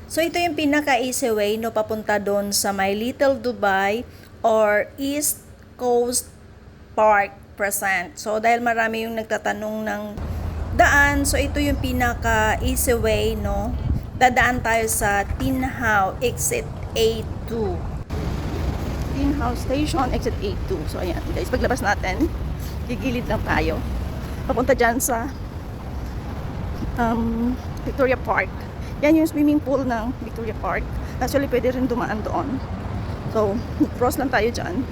So ito yung pinaka-easy way no papunta doon sa My Little Dubai or East Coast Park Present. So dahil marami yung nagtatanong ng daan, so ito yung pinaka-easy way no. Dadaan tayo sa Tin Hau Exit A2. Tin Hau Station Exit A2. So ayan guys, paglabas natin, gigilid lang tayo. Papunta dyan sa Victoria Park. Yan yung swimming pool ng Victoria Park. Actually, pwede rin dumaan doon. So, cross lang tayo dyan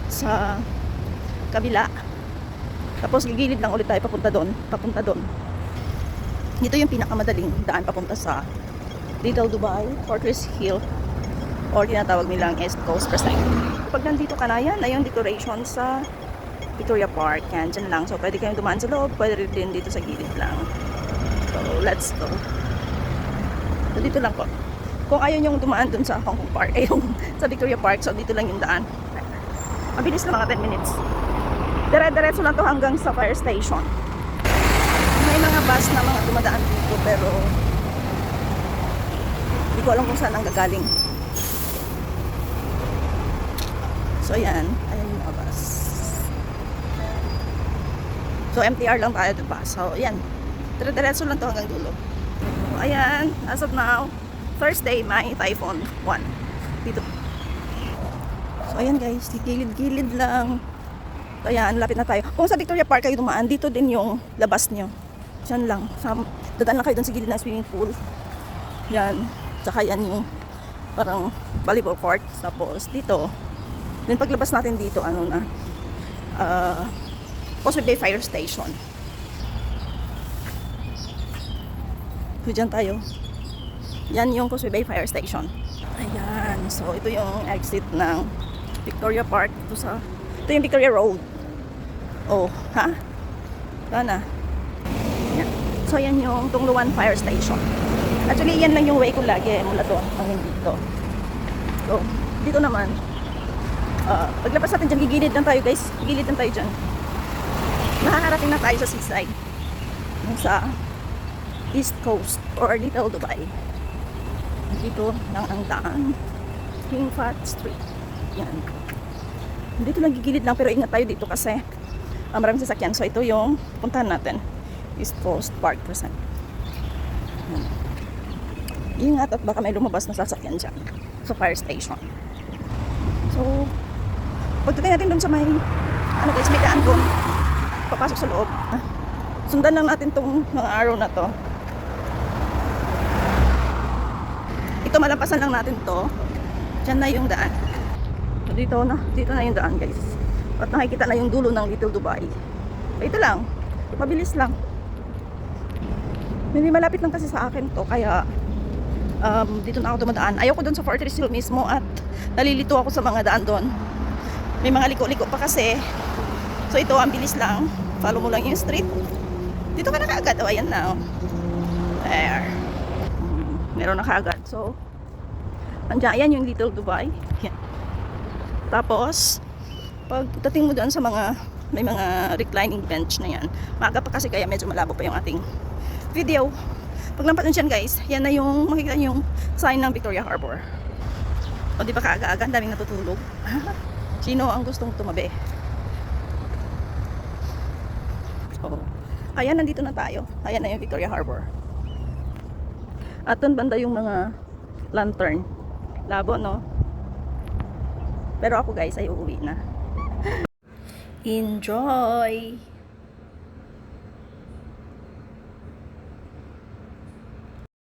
sa kabila. Tapos, gigilid lang ulit tayo papunta doon. Papunta doon. Dito yung pinakamadaling daan papunta sa Little Dubai, Fortress Hill, or tinatawag nilang East Coast Present. Pag nandito ka na, yan na yung decoration sa Victoria Park. Yan, dyan lang. So, pwede kayong dumaan sa loob. Pwede rin dito sa gilid lang. So, let's go. So, dito lang po. Kung ayaw nyo dumaan dun sa Hong Kong Park, ay yung sa Victoria Park, so dito lang yung daan. Mabilis lang mga 10 minutes. Dire-diretso lang to hanggang sa fire station. May mga bus na mga dumadaan dito, pero hindi ko alam kung saan ang gagaling. So, ayan. Ayan yung mga bus. So, MTR lang tayo, diba? So, ayan. Dire-diretso lang to hanggang dulo. Ayan, as of now, Thursday, may Typhoon 1 dito. So ayan guys, gilid-gilid lang. So ayan, lapit na tayo. Kung sa Victoria Park kayo dumaan, dito din yung labas nyo. Diyan lang. Dadaan lang kayo dun sa gilid ng swimming pool. Yan. Tsaka yan yung parang volleyball court. Tapos dito, then paglabas natin dito, ano na, Causeway Bay Fire Station. So, dyan tayo. Yan yung Causeway Bay Fire Station. Ayan. So, ito yung exit ng Victoria Park. Ito yung Victoria Road. Oh, ha? Sana. Yan. So, yan yung Tungluan Fire Station. Actually, yan lang yung way ko lagi mula doon hanggang dito. So, dito naman, paglabas natin dyan, gigilid lang tayo guys. Gigilid lang tayo dyan. Nakakarating na tayo sa seaside. Sa East Coast or Little Dubai. Dito lang ang daan. King Fahd Street. Yan. Dito lang gigilid lang pero ingat tayo dito kasi maraming sasakyan. So ito yung puntahan natin. East Coast Park Present. Ingat at baka may lumabas na sasakyan dyan sa fire station. So pagdating natin dun sa may may daan doon. Papasok sa loob. Sundan lang natin tong mga araw na to. Ito malampasan lang natin to. Diyan na yung daan. So, dito na yung daan guys. At nakikita na yung dulo ng Little Dubai. So, ito lang. Mabilis lang. Hindi malapit lang kasi sa akin to. Kaya dito na ako dumadaan. Ayoko dun sa Fortress Hill mismo at nalilito ako sa mga daan doon. May mga liko-liko pa kasi. So ito ang bilis lang. Follow mo lang yung street. Dito ka na kaagad. O ayan na. There. Meron na kaagad. So, ayan yung Little Dubai. Yan. Tapos, pagdating mo doon sa may mga reclining bench na yan, maaga pa kasi kaya medyo malabo pa yung ating video. Pag lampas nyo dyan guys, yan na yung makikita yung sign ng Victoria Harbor. O di ba kaaga-aga, ang daming natutulog. Sino ang gustong tumabi? So, ayan, nandito na tayo. Ayan na yung Victoria Harbor. At doon banda yung mga lantern. Labo, no? Pero ako guys ay uuwi na. Enjoy!